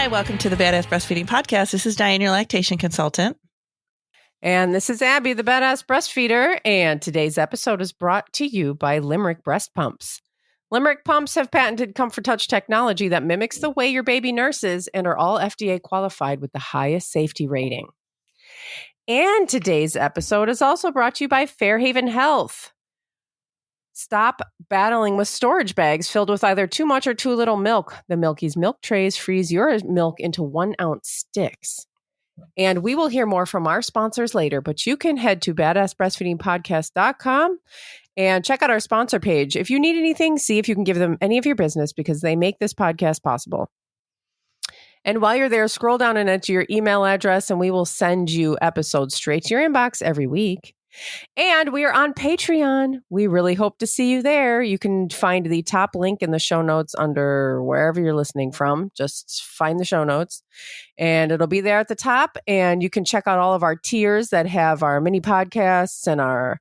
Hi, welcome to the Badass Breastfeeding Podcast. This is Dianne, your lactation consultant. And this is Abby, the Badass Breastfeeder. And today's episode is brought to you by Limerick Breast Pumps. Limerick Pumps have patented Comfort Touch technology that mimics the way your baby nurses and are all FDA qualified with the highest safety rating. And today's episode is also brought to you by Fairhaven Health. Stop battling with storage bags filled with either too much or too little milk. The Milky's milk trays freeze your milk into 1 ounce sticks. And we will hear more from our sponsors later, but you can head to badassbreastfeedingpodcast.com and check out our sponsor page. If you need anything, see if you can give them any of your business because they make this podcast possible. And while you're there, scroll down and enter your email address and we will send you episodes straight to your inbox every week. And we are on Patreon. We really hope to see you there. You can find the top link in the show notes under wherever you're listening from. Just find the show notes and it'll be there at the top. And you can check out all of our tiers that have our mini podcasts and our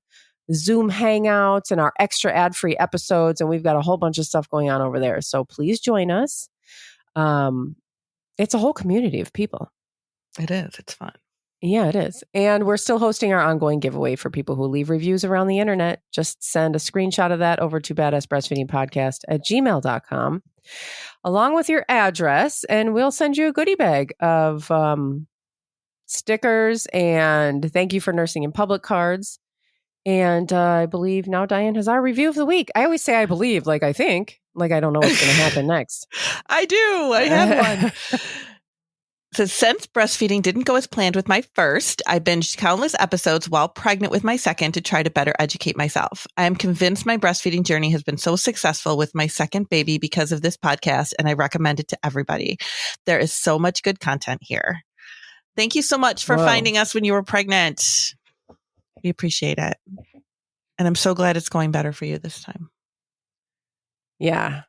Zoom hangouts and our extra ad-free episodes. And we've got a whole bunch of stuff going on over there. So please join us. It's a whole community of people. It is. It's fun. Yeah, it is. And we're still hosting our ongoing giveaway for people who leave reviews around the internet. Just send a screenshot of that over to badassbreastfeedingpodcast@gmail.com along with your address, and we'll send you a goodie bag of stickers and thank you for nursing in public cards. And I believe now Dianne has our review of the week. I always say I believe, like I think, like I don't know what's going to happen next. I do. I have one. So since breastfeeding didn't go as planned with my first, I binged countless episodes while pregnant with my second to try to better educate myself. I am convinced my breastfeeding journey has been so successful with my second baby because of this podcast, and I recommend it to everybody. There is so much good content here. Thank you so much for finding us when you were pregnant. We appreciate it. And I'm so glad it's going better for you this time. Yeah.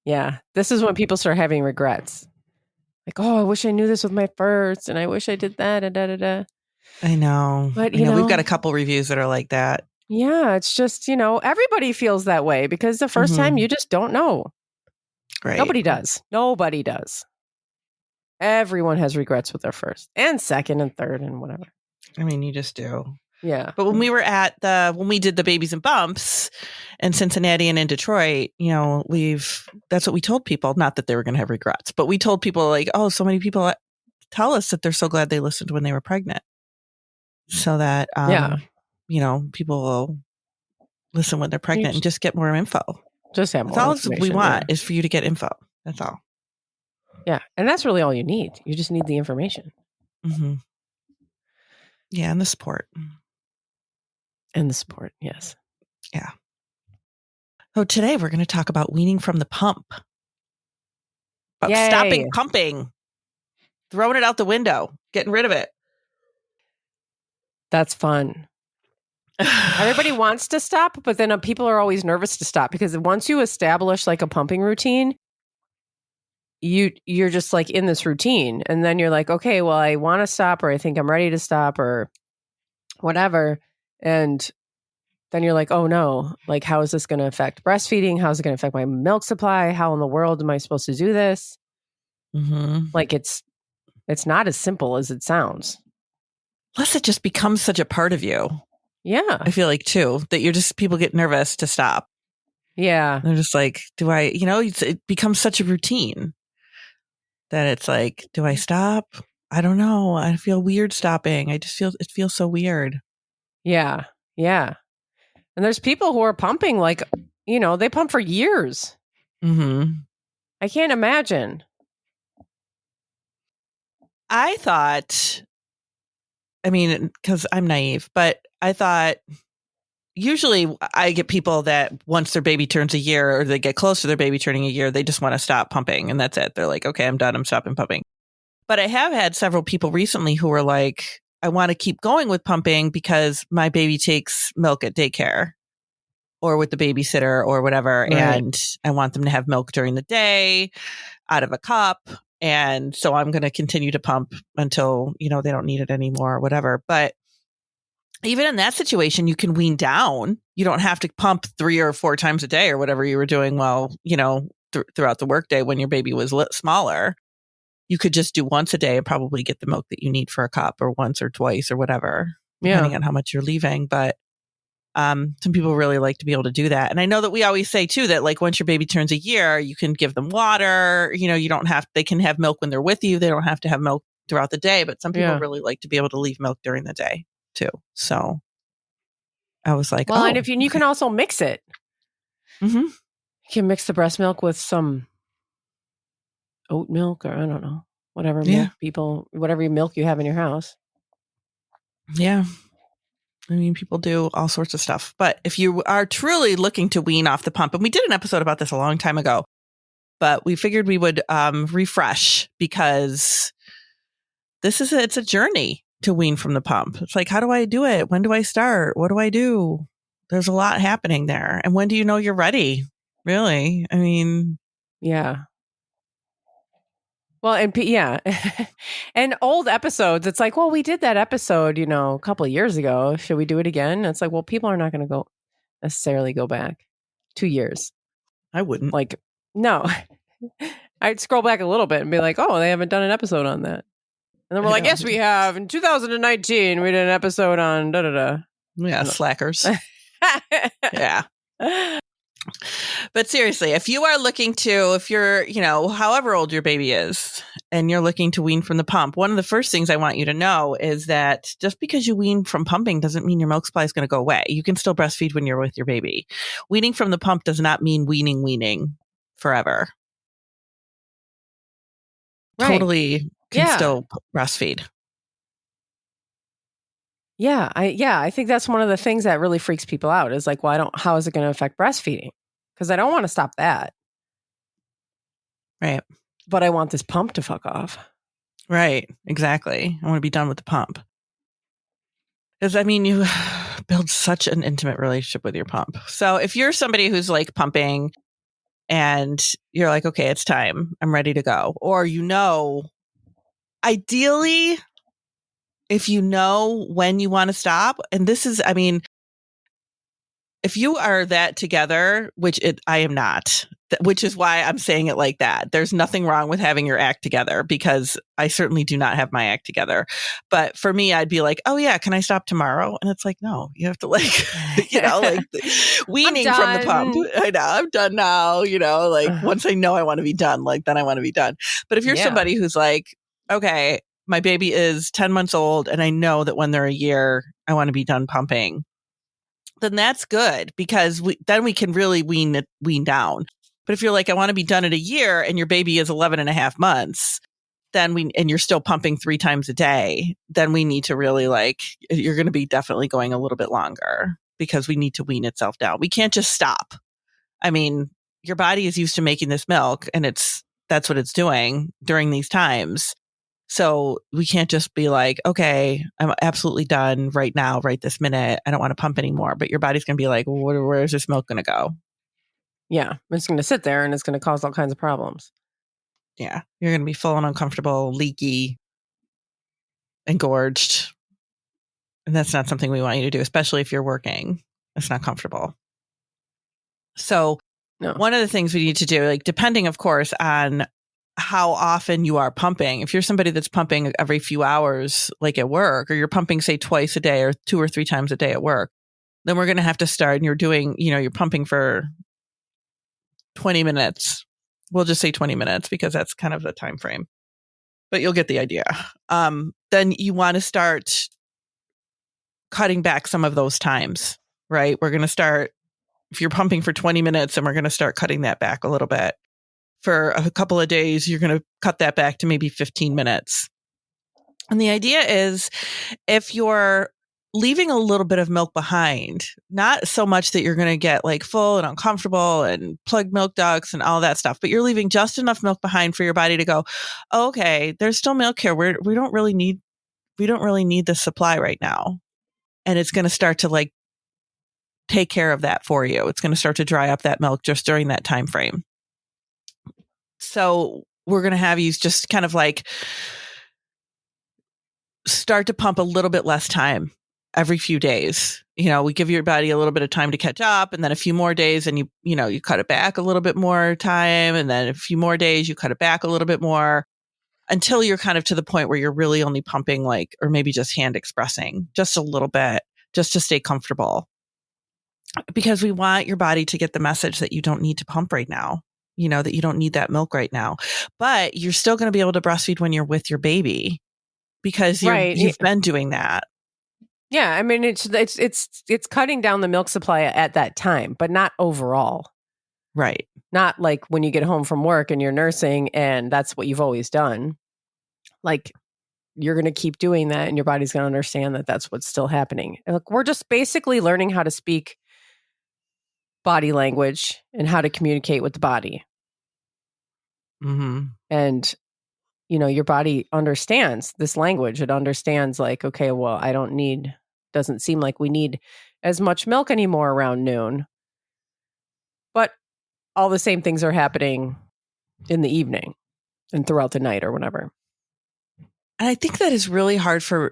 Yeah. This is when people start having regrets. Like, oh, I wish I knew this with my first, and I wish I did that, I know. But, you know, we've got a couple reviews that are like that. Yeah, it's just, everybody feels that way because the first time you just don't know. Right. Nobody does. Nobody does. Everyone has regrets with their first and second and third and whatever. I mean, you just do. Yeah. But when we were when we did the Babies and Bumps in Cincinnati and in Detroit, that's what we told people. Not that they were going to have regrets, but we told people like, oh, so many people tell us that they're so glad they listened when they were pregnant. So that, people will listen when they're pregnant and just get more info. Just have more That's all we want is for you to get info. That's all. Yeah. And that's really all you need. You just need the information. Mm-hmm. Yeah. And the support. And the support, yes. Yeah. So today we're going to talk about weaning from the pump. About stopping pumping. Throwing it out the window. Getting rid of it. That's fun. Everybody wants to stop, but then people are always nervous to stop because once you establish like a pumping routine, you're just like in this routine. And then you're like, okay, well, I want to stop or I think I'm ready to stop or whatever. And then you're like, oh no, like, how is this going to affect breastfeeding? How is it going to affect my milk supply? How in the world am I supposed to do this? Mm-hmm. Like, it's not as simple as it sounds. Plus, it just becomes such a part of you. Yeah. I feel like, too, that people get nervous to stop. Yeah. They're just like, it becomes such a routine that it's like, do I stop? I don't know. I feel weird stopping. It feels so weird. Yeah. Yeah. And there's people who are pumping like, they pump for years. Mm-hmm. I can't imagine. I thought, because I'm naive, but I thought usually I get people that once their baby turns a year or they get close to their baby turning a year, they just want to stop pumping and that's it. They're like, okay, I'm done. I'm stopping pumping. But I have had several people recently who were like, I want to keep going with pumping because my baby takes milk at daycare or with the babysitter or whatever. Right. And I want them to have milk during the day out of a cup. And so I'm going to continue to pump until, they don't need it anymore or whatever. But even in that situation, you can wean down. You don't have to pump 3 or 4 times a day or whatever you were doing while, throughout the workday when your baby was smaller. you could just do once a day and probably get the milk that you need for a cup, or once or twice or whatever, depending on how much you're leaving. But some people really like to be able to do that. And I know that we always say too, that like once your baby turns a year, you can give them water, you don't have, they can have milk when they're with you. They don't have to have milk throughout the day, but some people really like to be able to leave milk during the day too. So I was like, well, and if you can also mix it. Mm-hmm. You can mix the breast milk with some oat milk, or I don't know, whatever whatever milk you have in your house. Yeah. I mean, people do all sorts of stuff. But if you are truly looking to wean off the pump, and we did an episode about this a long time ago, but we figured we would refresh, because it's a journey to wean from the pump. It's like, how do I do it? When do I start? What do I do? There's a lot happening there. And when do you know you're ready? Really? I mean, yeah. Well, and and old episodes, it's like, well, we did that episode, a couple of years ago. Should we do it again? It's like, well, people are not going to necessarily go back 2 years. I wouldn't. Like, no. I'd scroll back a little bit and be like, oh, they haven't done an episode on that. And then we're like, yes, we have. In 2019, we did an episode on da-da-da. Yeah, slackers. Yeah. But seriously, if you're, however old your baby is, and you're looking to wean from the pump, one of the first things I want you to know is that just because you wean from pumping doesn't mean your milk supply is going to go away. You can still breastfeed when you're with your baby. Weaning from the pump does not mean weaning forever. Right. Totally can still breastfeed. Yeah, I think that's one of the things that really freaks people out is like, well, how is it going to affect breastfeeding? Because I don't want to stop that. Right. But I want this pump to fuck off. Right. Exactly. I want to be done with the pump. Because, I mean, you build such an intimate relationship with your pump. So if you're somebody who's like pumping and you're like, okay, it's time, I'm ready to go. Or, ideally, if you know when you want to stop, and this is, I mean, if you are that together, I am not, which is why I'm saying it like that. There's nothing wrong with having your act together, because I certainly do not have my act together. But for me, I'd be like, oh yeah, can I stop tomorrow? And it's like, no, you have to weaning from the pump. I know, I'm done now, once I know I want to be done, then I want to be done. But if you're somebody who's like, okay, my baby is 10 months old and I know that when they're a year, I want to be done pumping, then that's good, because then we can really wean down. But if you're like, I want to be done at a year and your baby is 11 and a half months, and you're still pumping 3 times a day, then we need to really you're going to be definitely going a little bit longer, because we need to wean itself down. We can't just stop. I mean, your body is used to making this milk, and that's what it's doing during these times. So we can't just be like, okay, I'm absolutely done right now, right this minute. I don't want to pump anymore. But your body's going to be like, well, where's this milk going to go? Yeah, it's going to sit there and it's going to cause all kinds of problems. Yeah, you're going to be full and uncomfortable, leaky, engorged. And that's not something we want you to do, especially if you're working. It's not comfortable. So one of the things we need to do, depending, of course, on how often you are pumping. If you're somebody that's pumping every few hours, like at work, or you're pumping, say, twice a day or 2 or 3 times a day at work, then we're going to have to start, and you're doing, you're pumping for 20 minutes. We'll just say 20 minutes because that's kind of the time frame, but you'll get the idea. Then you want to start cutting back some of those times, right? We're going to start, if you're pumping for 20 minutes, and we're going to start cutting that back a little bit. For a couple of days, you're going to cut that back to maybe 15 minutes. And the idea is, if you're leaving a little bit of milk behind, not so much that you're going to get full and uncomfortable and plugged milk ducts and all that stuff, but you're leaving just enough milk behind for your body to go, oh, okay, there's still milk here. We don't really need the supply right now. And it's going to start to take care of that for you. It's going to start to dry up that milk just during that time frame. So we're going to have you just kind of start to pump a little bit less time every few days. We give your body a little bit of time to catch up, and then a few more days, and you cut it back a little bit more time. And then a few more days, you cut it back a little bit more. until you're kind of to the point where you're really only pumping like, or maybe just hand expressing just a little bit, just to stay comfortable. Because we want your body to get the message that you don't need to pump right now, that you don't need that milk right now, but you're still going to be able to breastfeed when you're with your baby because you've been doing that. Yeah. I mean, it's cutting down the milk supply at that time, but not overall. Right. Not like when you get home from work and you're nursing and that's what you've always done. Like you're going to keep doing that and your body's going to understand that that's what's still happening. And look, we're just basically learning how to speak body language and how to communicate with the body. Mm-hmm. And, your body understands this language. It understands like, okay, well, doesn't seem like we need as much milk anymore around noon. But all the same things are happening in the evening and throughout the night or whatever. And I think that is really hard for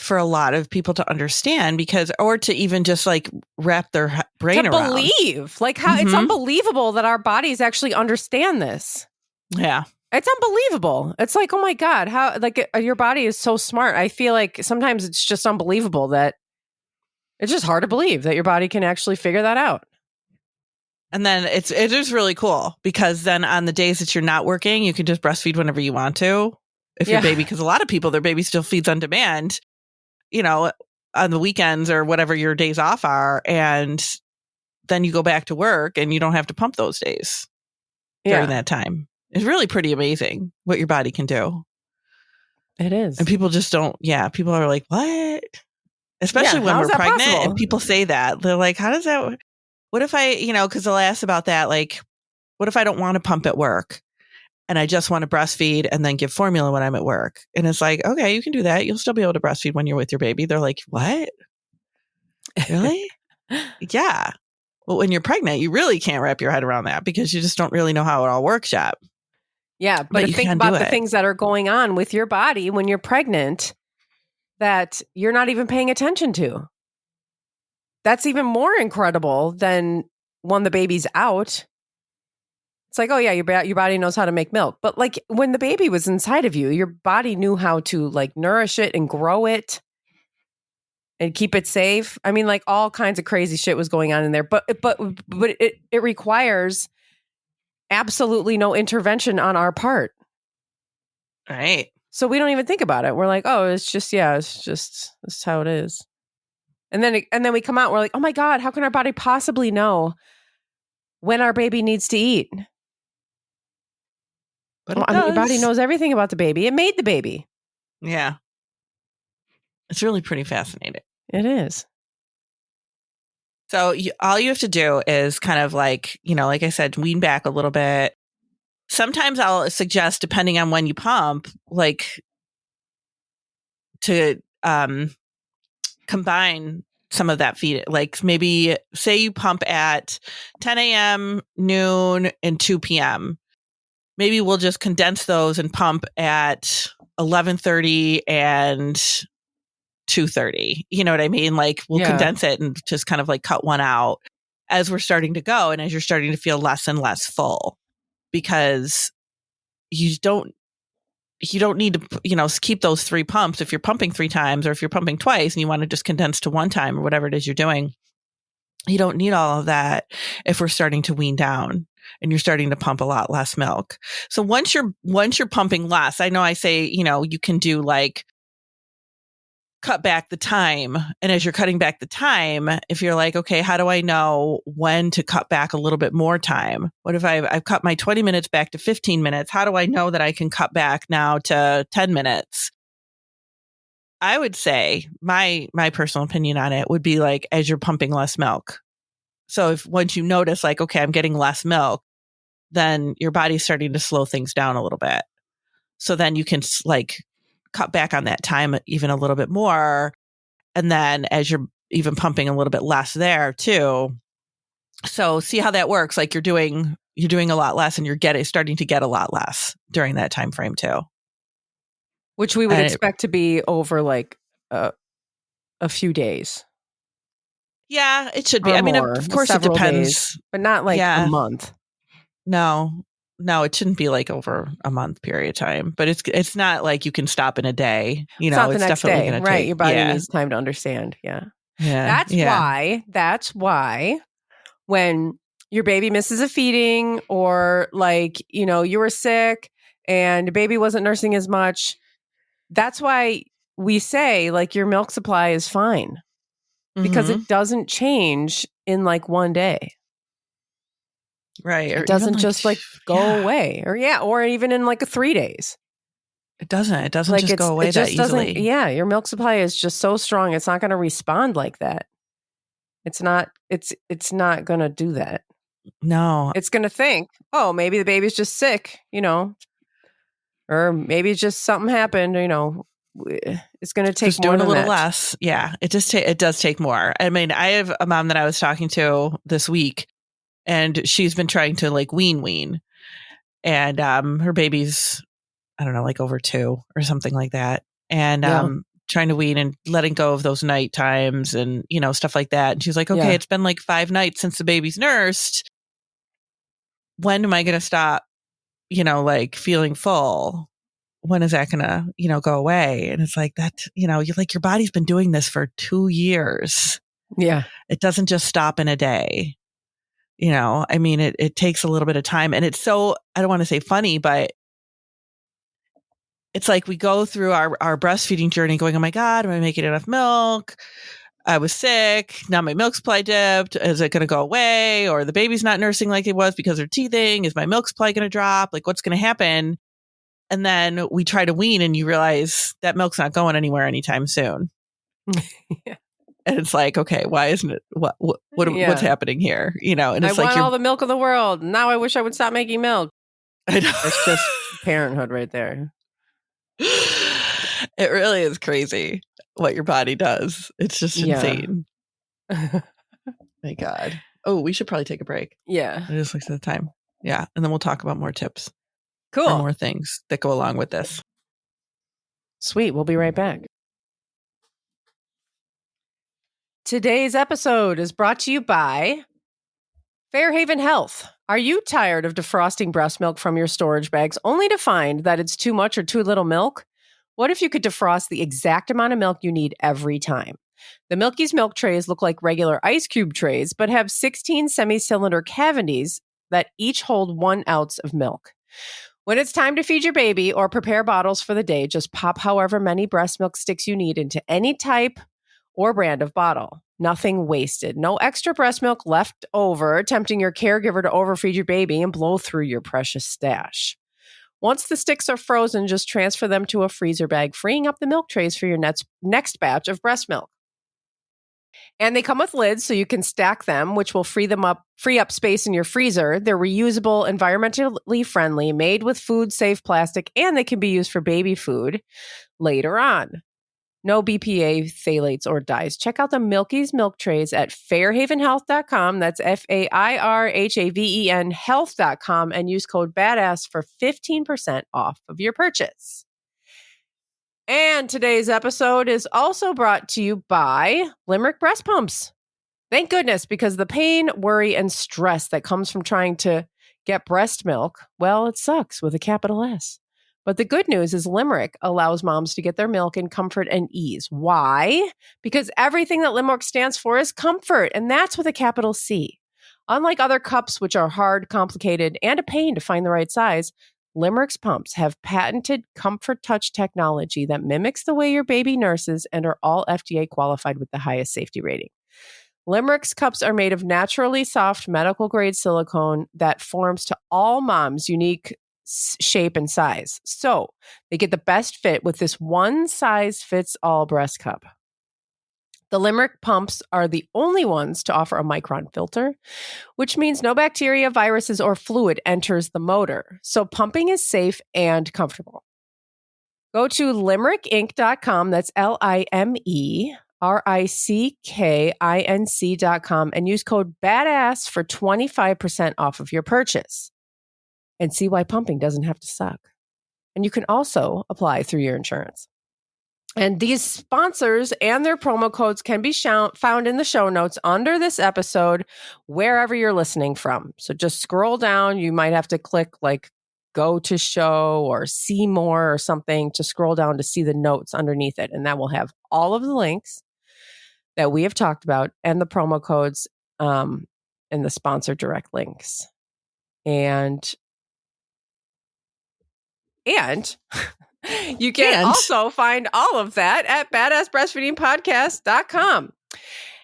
a lot of people to understand or to even just like wrap their brain around. To believe, like how it's unbelievable that our bodies actually understand this. Yeah. It's unbelievable. It's like, oh my God, how, like your body is so smart. I feel like sometimes it's just unbelievable that it's just hard to believe that your body can actually figure that out. And then it is really cool because then on the days that you're not working, you can just breastfeed whenever you want to. If your baby, because a lot of people, their baby still feeds on demand, on the weekends or whatever your days off are. And then you go back to work and you don't have to pump those days during that time. It's really pretty amazing what your body can do. It is. And people just don't, people are like, what? Especially when we're pregnant possible? And people say that. They're like, how does that, what if I, because they'll ask about that, like, what if I don't want to pump at work? And I just want to breastfeed and then give formula when I'm at work. And it's like, okay, you can do that. You'll still be able to breastfeed when you're with your baby. They're like, what? Really? Yeah. Well, when you're pregnant, you really can't wrap your head around that because you just don't really know how it all works yet. Yeah. But think about the things that are going on with your body when you're pregnant that you're not even paying attention to. That's even more incredible than when the baby's out. It's like, oh yeah, your body knows how to make milk. But like when the baby was inside of you, your body knew how to like nourish it and grow it and keep it safe. I mean, like all kinds of crazy shit was going on in there. But it requires absolutely no intervention on our part. Right. So we don't even think about it. We're like, oh, it's just this is how it is. And then we come out, we're like, oh my God, how can our body possibly know when our baby needs to eat? But your body knows everything about the baby. It made the baby. Yeah. It's really pretty fascinating. It is. So all you have to do is kind of like, like I said, wean back a little bit. Sometimes I'll suggest, depending on when you pump, like to combine some of that feed. Like maybe say you pump at 10 a.m., noon, and 2 p.m. Maybe we'll just condense those and pump at 11:30 and 2:30. You know what I mean? Like we'll condense it and just kind of like cut one out as we're starting to go and as you're starting to feel less and less full, because you don't need to, keep those 3 pumps. If you're pumping 3 times or if you're pumping twice and you want to just condense to 1 time or whatever it is you're doing, you don't need all of that if we're starting to wean down and you're starting to pump a lot less milk. So once you're pumping less, I know I say, you can do like cut back the time. And as you're cutting back the time, if you're like, okay, how do I know when to cut back a little bit more time? What if I've cut my 20 minutes back to 15 minutes? How do I know that I can cut back now to 10 minutes? I would say my personal opinion on it would be like, as you're pumping less milk. So if once you notice like, okay, I'm getting less milk, then your body's starting to slow things down a little bit. So then you can like cut back on that time even a little bit more. And then as you're even pumping a little bit less there too. So see how that works. Like you're doing a lot less and you're starting to get a lot less during that time frame too. Which we would expect to be over like a few days. Yeah, it should be. I mean, of course it depends. Days, but not like a month. No. no, it shouldn't be like over a month period of time, but it's not like you can stop in a day. You It's know, not the it's next definitely day, going to right? take. Your body Yeah. needs time to understand. Yeah. Yeah. That's why when your baby misses a feeding or like, you were sick and the baby wasn't nursing as much, that's why we say like your milk supply is fine because it doesn't change in like one day. Right. It doesn't just like go away or even in like 3 days. It doesn't Like just go away that easily. Your milk supply is just so strong. It's not going to respond like that. It's not going to do that. No. It's going to think, oh, maybe the baby's just sick, or maybe just something happened, it's going to take just more doing than a little that. less. Yeah. It does take more. I mean, I have a mom that I was talking to this week and she's been trying to like wean and, her baby's, I don't know, like over 2 or something like that. And, trying to wean and letting go of those night times and, stuff like that. And she's like, okay, it's been like 5 nights since the baby's nursed. When am I going to stop, like feeling full? When is that going to, go away? And it's like that, you're like, your body's been doing this for 2 years. Yeah. It doesn't just stop in a day. I mean, it takes a little bit of time and it's so, I don't want to say funny, but it's like we go through our breastfeeding journey going, oh my God, am I making enough milk? I was sick. Now my milk supply dipped. Is it going to go away? Or the baby's not nursing like it was because they're teething. Is my milk supply going to drop? Like what's going to happen? And then we try to wean and you realize that milk's not going anywhere anytime soon. Yeah. And it's like, okay, why isn't it? What's happening here? And it's I like want all the milk in the world. Now I wish I would stop making milk. I know. It's just parenthood right there. It really is crazy what your body does. It's just insane. My God. Oh, we should probably take a break. Yeah. I just looked at the time. Yeah. And then we'll talk about more tips. Cool. Or more things that go along with this. Sweet. We'll be right back. Today's episode is brought to you by Fairhaven Health. Are you tired of defrosting breast milk from your storage bags only to find that it's too much or too little milk? What if you could defrost the exact amount of milk you need every time? The Milky's milk trays look like regular ice cube trays, but have 16 semi-cylinder cavities that each hold 1 ounce of milk. When it's time to feed your baby or prepare bottles for the day, just pop however many breast milk sticks you need into any type or brand of bottle. Nothing wasted. No extra breast milk left over, tempting your caregiver to overfeed your baby and blow through your precious stash. Once the sticks are frozen, just transfer them to a freezer bag, freeing up the milk trays for your next batch of breast milk. And they come with lids so you can stack them, which will free up space in your freezer. They're reusable, environmentally friendly, made with food-safe plastic, and they can be used for baby food later on. No BPA, phthalates, or dyes. Check out the Milky's milk trays at fairhavenhealth.com. That's FAIRHAVEN health.com and use code BADASS for 15% off of your purchase. And today's episode is also brought to you by Limerick Breast Pumps. Thank goodness, because the pain, worry, and stress that comes from trying to get breast milk, well, it sucks with a capital S. But the good news is Limerick allows moms to get their milk in comfort and ease. Why? Because everything that Limerick stands for is comfort, and that's with a capital C. Unlike other cups, which are hard, complicated, and a pain to find the right size, Limerick's pumps have patented Comfort Touch technology that mimics the way your baby nurses and are all FDA qualified with the highest safety rating. Limerick's cups are made of naturally soft medical-grade silicone that forms to all moms' unique shape and size. So they get the best fit with this one-size-fits-all breast cup. The Limerick pumps are the only ones to offer a micron filter, which means no bacteria, viruses, or fluid enters the motor. So pumping is safe and comfortable. Go to limerickinc.com, that's LIMERICKINC.com, and use code BADASS for 25% off of your purchase. And see why pumping doesn't have to suck. And you can also apply through your insurance. And these sponsors and their promo codes can be found in the show notes under this episode, wherever you're listening from. So just scroll down. You might have to click like go to show or see more or something to scroll down to see the notes underneath it. And that will have all of the links that we have talked about and the promo codes and the sponsor direct links. And you can also find all of that at badassbreastfeedingpodcast.com.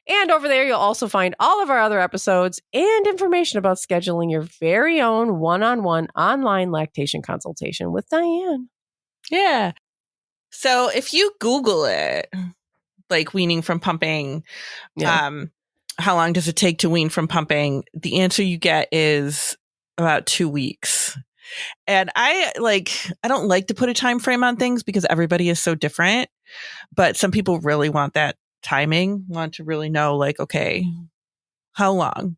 And over there, you'll also find all of our other episodes and information about scheduling your very own one-on-one online lactation consultation with Dianne. Yeah. So if you Google it, like weaning from pumping, how long does it take to wean from pumping? The answer you get is about 2 weeks. And I don't like to put a time frame on things because everybody is so different, but some people really want that timing, want to really know, like, okay, how long?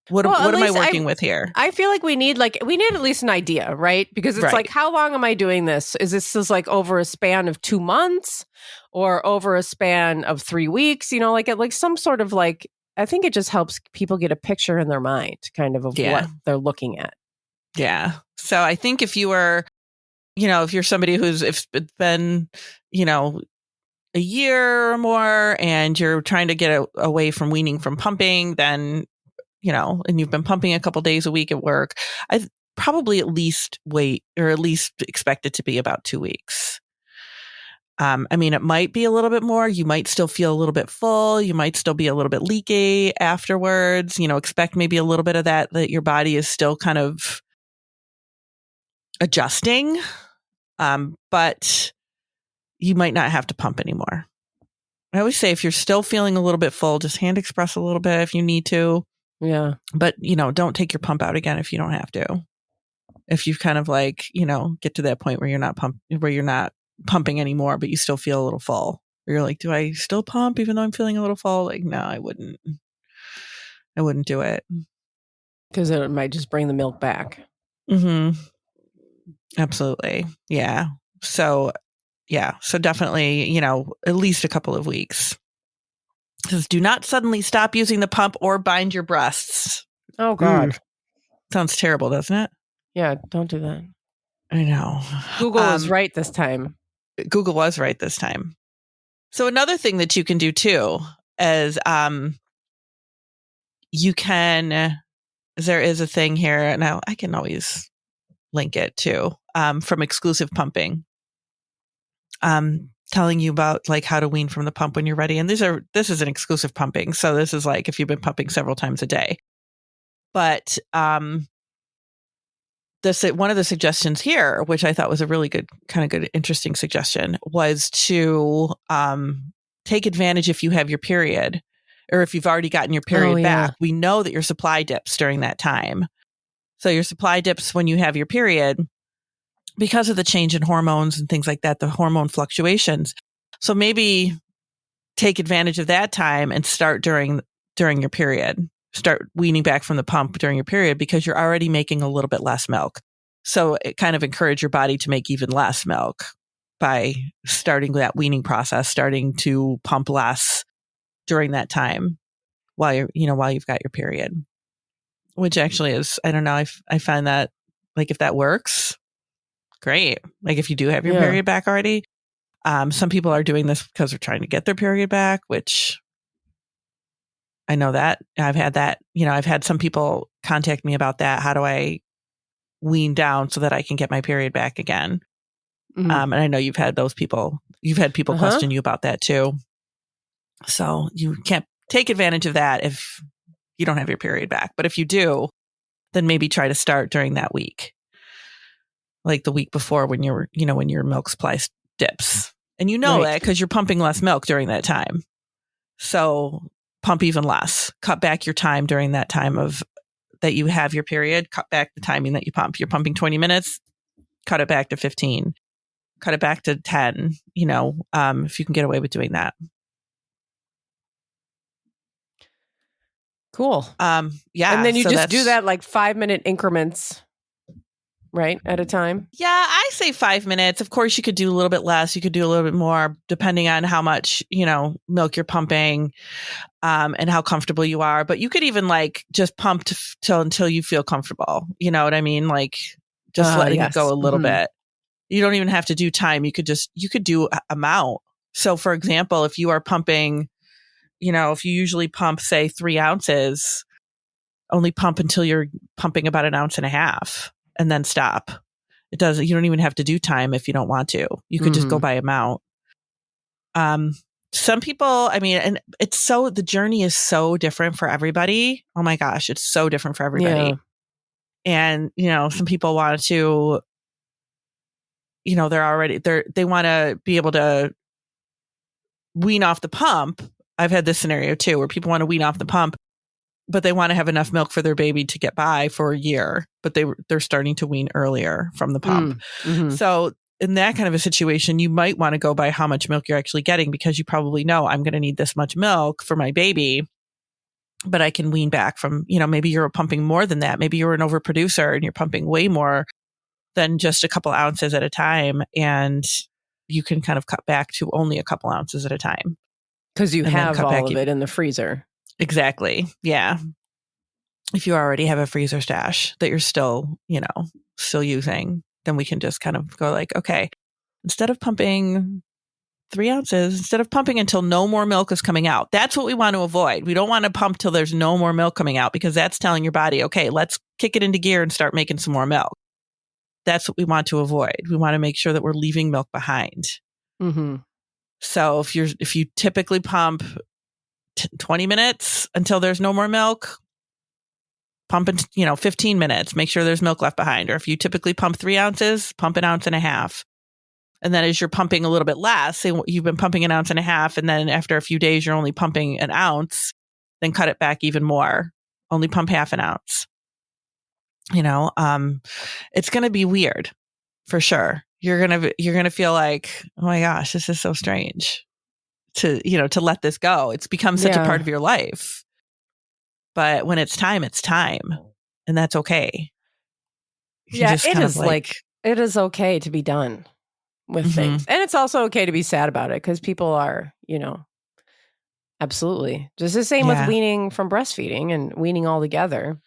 What am I working with here? I feel like we need at least an idea, right? Because it's like, how long am I doing this? Is this just like over a span of 2 months or over a span of 3 weeks? You know, like some sort of like, I think it just helps people get a picture in their mind kind of what they're looking at. Yeah. So I think if you were, if you're somebody if it's been, a year or more and you're trying to get away from weaning from pumping, then, and you've been pumping a couple days a week at work, I'd probably at least wait or at least expect it to be about 2 weeks. I mean, it might be a little bit more. You might still feel a little bit full. You might still be a little bit leaky afterwards. Expect maybe a little bit of that your body is still kind of adjusting. But you might not have to pump anymore. I always say if you're still feeling a little bit full, just hand express a little bit if you need to. Yeah. But, don't take your pump out again if you don't have to. If you kind of get to that point where you're not pumping anymore, but you still feel a little full. Or you're like, do I still pump even though I'm feeling a little full? Like, no, I wouldn't do it. Because it might just bring the milk back. Mm-hmm. Absolutely. Yeah. So definitely, at least a couple of weeks. It says, do not suddenly stop using the pump or bind your breasts. Oh, God. Sounds terrible, doesn't it? Yeah, don't do that. I know. Google was right this time. Google was right this time. So another thing that you can do too is there is a thing here. Now I can always link it too, from Exclusive Pumping. Telling you about like how to wean from the pump when you're ready. And this is an exclusive pumping. So this is like if you've been pumping several times a day. But one of the suggestions here, which I thought was a really good, interesting suggestion, was to take advantage if you have your period or if you've already gotten your period back. We know that your supply dips during that time. So your supply dips when you have your period because of the change in hormones and things like that, the hormone fluctuations. So maybe take advantage of that time and start during your period. Start weaning back from the pump during your period because you're already making a little bit less milk. So it kind of encourage your body to make even less milk by starting that weaning process, starting to pump less during that time while you've got your period. Which actually is, I don't know, I find that like if that works, great. Like if you do have your period back already. Some people are doing this because they're trying to get their period back, which I know that I've had that, I've had some people contact me about that. How do I wean down so that I can get my period back again? Mm-hmm. And I know you've had people question you about that too. So you can't take advantage of that if you don't have your period back. But if you do, then maybe try to start during that week. Like the week before when when your milk supply dips. And that because you're pumping less milk during that time. So pump even less. Cut back your time during that time that you have your period. Cut back the timing that you pump. You're pumping 20 minutes, cut it back to 15. Cut it back to 10, if you can get away with doing that. Cool. Yeah. And then you just do that like 5-minute increments. Right, at a time? Yeah, I say 5 minutes. Of course, you could do a little bit less. You could do a little bit more, depending on how much, milk you're pumping and how comfortable you are. But you could even like just pump until you feel comfortable. You know what I mean? Like just letting it yes. go a little Mhm. bit. You don't even have to do time. You could do amount. So for example, if you are pumping, if you usually pump, say 3 ounces, only pump until you're pumping about 1.5 ounces and then stop. You don't even have to do time if you don't want to. You could just go by amount. Some people, and the journey is so different for everybody. Oh my gosh, it's so different for everybody. Yeah. And, some people want to, they want to be able to wean off the pump. I've had this scenario too, where people want to wean off the pump, but they want to have enough milk for their baby to get by for a year, but they're starting to wean earlier from the pump. So in that kind of a situation, you might want to go by how much milk you're actually getting, because you probably know I'm going to need this much milk for my baby, but I can wean back from, maybe you're pumping more than that. Maybe you're an overproducer and you're pumping way more than just a couple ounces at a time. And you can kind of cut back to only a couple ounces at a time. Because you have all of it in the freezer. Exactly. Yeah. If you already have a freezer stash that you're still, still using, then we can just kind of go like, okay, instead of pumping 3 ounces, instead of pumping until no more milk is coming out. That's what we want to avoid. We don't want to pump till there's no more milk coming out, because that's telling your body, okay, let's kick it into gear and start making some more milk. That's what we want to avoid. We want to make sure that we're leaving milk behind. So if you typically pump 20 minutes until there's no more milk, pump in, 15 minutes, make sure there's milk left behind. Or if you typically pump 3 ounces, pump 1.5 ounces. And then as you're pumping a little bit less, say you've been pumping 1.5 ounces, and then after a few days, you're only pumping 1 ounce, then cut it back even more. Only pump 0.5 ounce. It's going to be weird for sure. You're going to feel like, oh my gosh, this is so strange to let this go. It's become such a part of your life. But when it's time, and that's okay. It is okay to be done with things. And it's also okay to be sad about it, because people are, absolutely. Just the same with weaning from breastfeeding and weaning all together.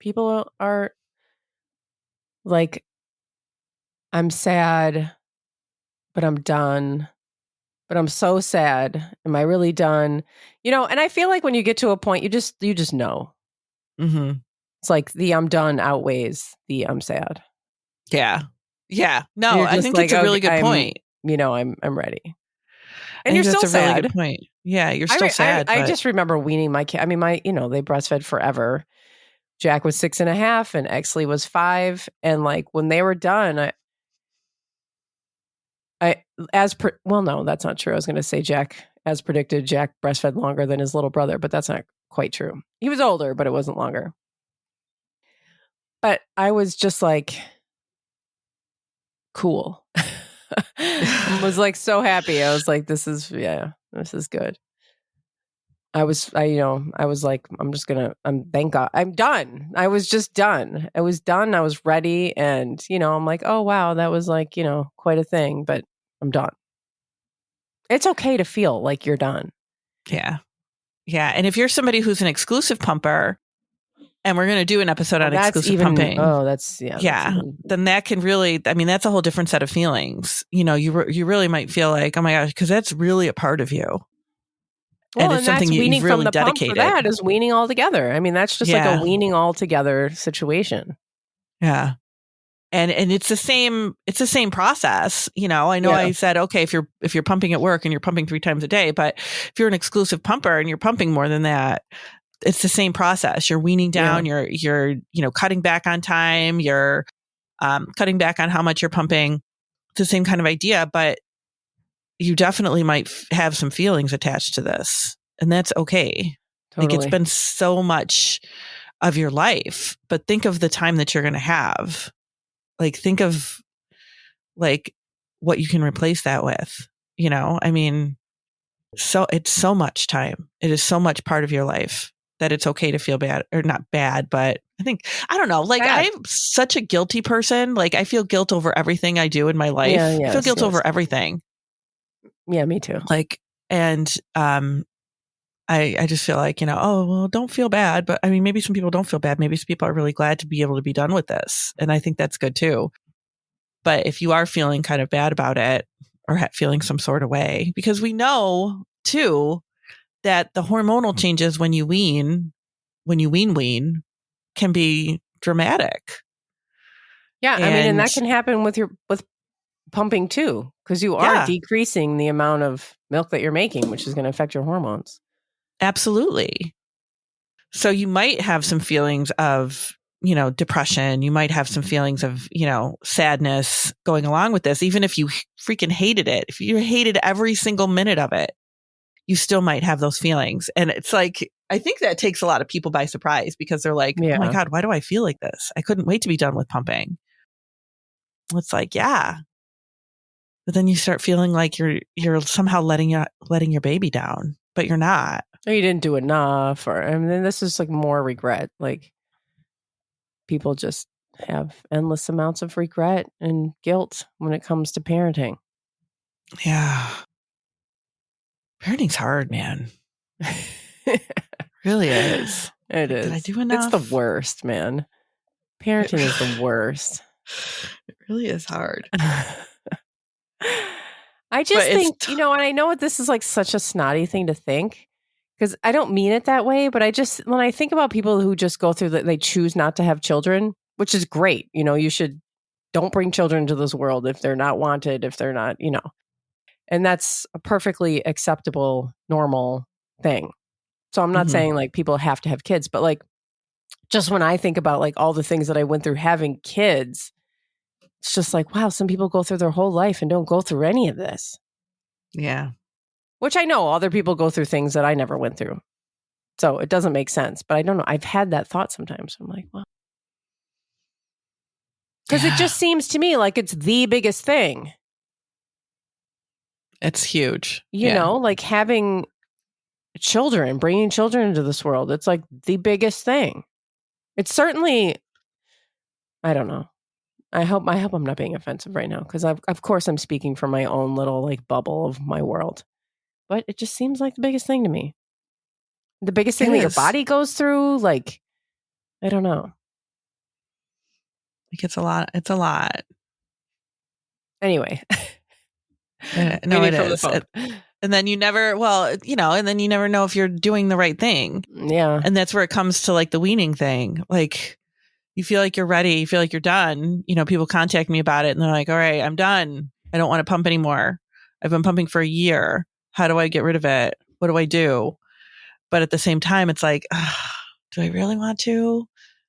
People are like, I'm sad, but I'm done. But I'm so sad. Am I really done? And I feel like when you get to a point, you just know. It's like the I'm done outweighs the I'm sad. Yeah. Yeah. No, I think it's a really good point. I'm ready. And you're still sad. Really good point. Yeah, you're still sad. I just remember weaning my kid. They breastfed forever. Jack was 6.5 and Exley was 5. And when they were done, no, that's not true. I was going to say Jack, as predicted, Jack breastfed longer than his little brother, but that's not quite true. He was older, but it wasn't longer. But I was just cool. I was so happy. I was like, this is good. Thank God, I'm done. I was just done. I was done. I was ready. And, I'm like, oh, wow, that was quite a thing, but I'm done. It's okay to feel like you're done. Yeah. Yeah. And if you're somebody who's an exclusive pumper, and we're going to do an episode on exclusive pumping. Oh, then that can really, that's a whole different set of feelings. You really might feel like, oh my gosh, because that's really a part of you. Well, and it's something you've really dedicated. Pump for that is weaning all together. That's just a weaning all together situation. Yeah. And it's the same process. I know I said, okay, if you're pumping at work and you're pumping 3 times a day, but if you're an exclusive pumper and you're pumping more than that, it's the same process. You're weaning down, you're cutting back on time, you're cutting back on how much you're pumping. It's the same kind of idea, but you definitely might have some feelings attached to this, and that's okay. Totally. It's been so much of your life, but think of the time that you're going to have. Think of what you can replace that with, so it's so much time. It is so much part of your life that it's okay to feel bad, or not bad, but I don't know. I'm such a guilty person. I feel guilt over everything I do in my life. I feel guilt over everything. Yeah, me too. And I just feel like, oh, well, don't feel bad. But I mean, maybe some people don't feel bad. Maybe some people are really glad to be able to be done with this. And I think that's good too. But if you are feeling kind of bad about it or feeling some sort of way, because we know too that the hormonal changes when you wean, can be dramatic. Yeah. I mean, and that can happen with pumping too, because you are decreasing the amount of milk that you're making, which is going to affect your hormones. Absolutely. So you might have some feelings of, depression. You might have some feelings of, sadness going along with this, even if you freaking hated it. If you hated every single minute of it, you still might have those feelings. And it's like, I think that takes a lot of people by surprise because they're like, oh my God, why do I feel like this? I couldn't wait to be done with pumping. It's like, yeah. But then you start feeling like you're somehow letting your baby down, but you're not. Or you didn't do enough, or I mean, this is like more regret. Like people just have endless amounts of regret and guilt when it comes to parenting. Yeah. Parenting's hard, man. It really is. It is. Did I do enough? It's the worst, man. Parenting is the worst. It really is hard. I just think, and I know this is like such a snotty thing to think, because I don't mean it that way, but when I think about people who just go through that, they choose not to have children, which is great. Don't bring children into this world if they're not wanted, if they're not, and that's a perfectly acceptable, normal thing. So I'm not saying like people have to have kids, but like, just when I think about like all the things that I went through having kids, it's just like, wow, some people go through their whole life and don't go through any of this. Yeah. Which I know other people go through things that I never went through. So it doesn't make sense. But I don't know. I've had that thought sometimes. I'm like, well. Because it just seems to me like it's the biggest thing. It's huge. You know, like having children, bringing children into this world. It's like the biggest thing. It's certainly, I don't know. I hope I'm not being offensive right now, because of course I'm speaking from my own little like bubble of my world. But it just seems like the biggest thing to me. The biggest thing that your body goes through, like, I don't know. Like it's a lot. It's a lot. Anyway. No, it is. And then you never know if you're doing the right thing. Yeah. And that's where it comes to like the weaning thing. Like you feel like you're ready. You feel like you're done. People contact me about it and they're like, all right, I'm done. I don't want to pump anymore. I've been pumping for a year. How do I get rid of it? What do I do? But at the same time, it's like, do I really want to?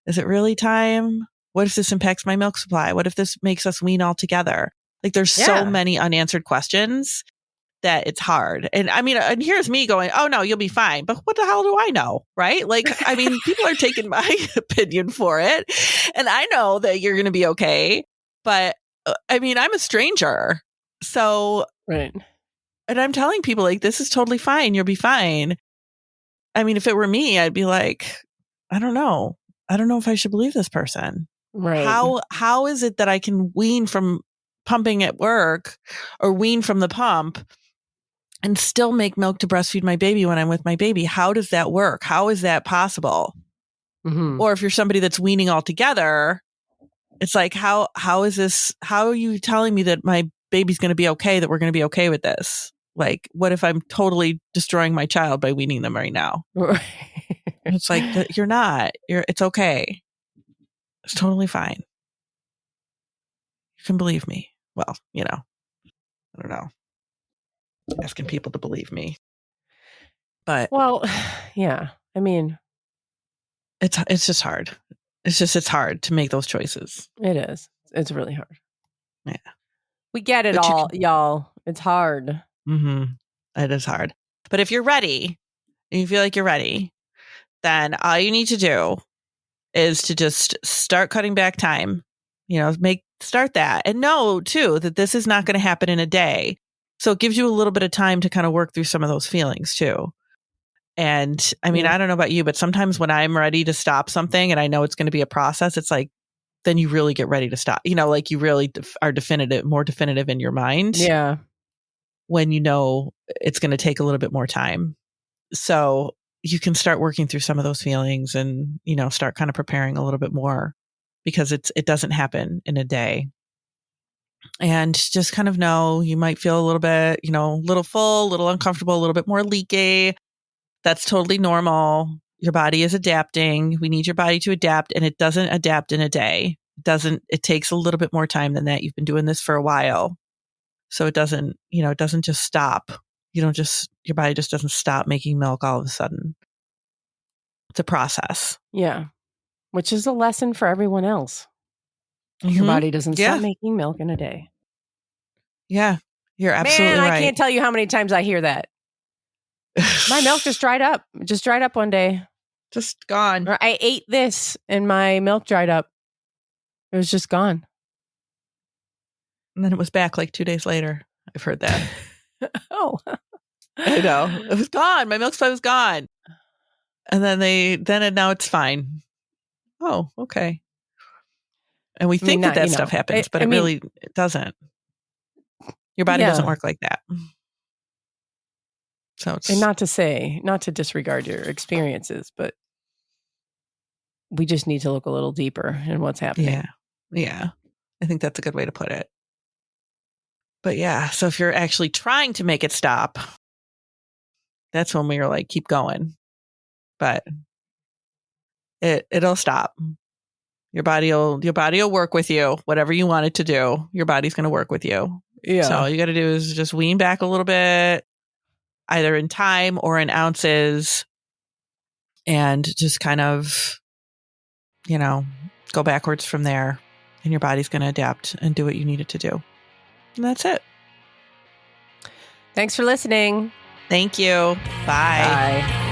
Is it really time? What if this impacts my milk supply? What if this makes us wean all together? Like there's so many unanswered questions that it's hard. And I mean, and here's me going, oh no, you'll be fine. But what the hell do I know? Right? Like, I mean, people are taking my opinion for it. And I know that you're going to be okay. But I mean, I'm a stranger. So, right. And I'm telling people like, this is totally fine. You'll be fine. I mean, if it were me, I'd be like, I don't know. I don't know if I should believe this person. Right. How is it that I can wean from pumping at work or wean from the pump and still make milk to breastfeed my baby when I'm with my baby? How does that work? How is that possible? Mm-hmm. Or if you're somebody that's weaning altogether, it's like, how is this? How are you telling me that my baby's going to be okay, that we're going to be okay with this? Like, what if I'm totally destroying my child by weaning them right now? It's like, you're not. It's okay. It's totally fine. You can believe me. Well, I don't know. Asking people to believe me. But well, yeah. I mean, it's just hard. It's hard to make those choices. It is. It's really hard. Yeah. We get it all, y'all. It's hard. Mm-hmm. It is hard. But if you're ready and you feel like you're ready, then all you need to do is to just start cutting back time. Start that. And know too that this is not going to happen in a day. So it gives you a little bit of time to kind of work through some of those feelings too. And I mean, I don't know about you, but sometimes when I'm ready to stop something and I know it's going to be a process, it's like, then you really get ready to stop. Like you really are more definitive in your mind. Yeah. When you know it's going to take a little bit more time. So you can start working through some of those feelings and, start kind of preparing a little bit more because it doesn't happen in a day. And just kind of know you might feel a little bit, a little full, a little uncomfortable, a little bit more leaky. That's totally normal. Your body is adapting. We need your body to adapt, and it doesn't adapt in a day. It takes a little bit more time than that. You've been doing this for a while. So it doesn't just stop. Your body just doesn't stop making milk all of a sudden. It's a process. Yeah. Which is a lesson for everyone else. Your body doesn't stop making milk in a day. Yeah. You're absolutely right. I can't tell you how many times I hear that. My milk just dried up. It just dried up one day. Just gone. Or I ate this and my milk dried up. It was just gone. And then it was back like 2 days later. I've heard that. Oh. I know. It was gone. My milk supply was gone. And then now it's fine. Oh, okay. And we think that stuff happens, but it doesn't. Your body doesn't work like that. So and not to disregard your experiences, but we just need to look a little deeper in what's happening. Yeah. I think that's a good way to put it. But yeah, so if you're actually trying to make it stop, that's when we are like, keep going. But it'll stop. Your body will work with you. Whatever you want it to do, your body's going to work with you. Yeah. So all you got to do is just wean back a little bit, either in time or in ounces, and just kind of, go backwards from there. And your body's going to adapt and do what you need it to do. And that's it. Thanks for listening. Thank you. Bye. Bye.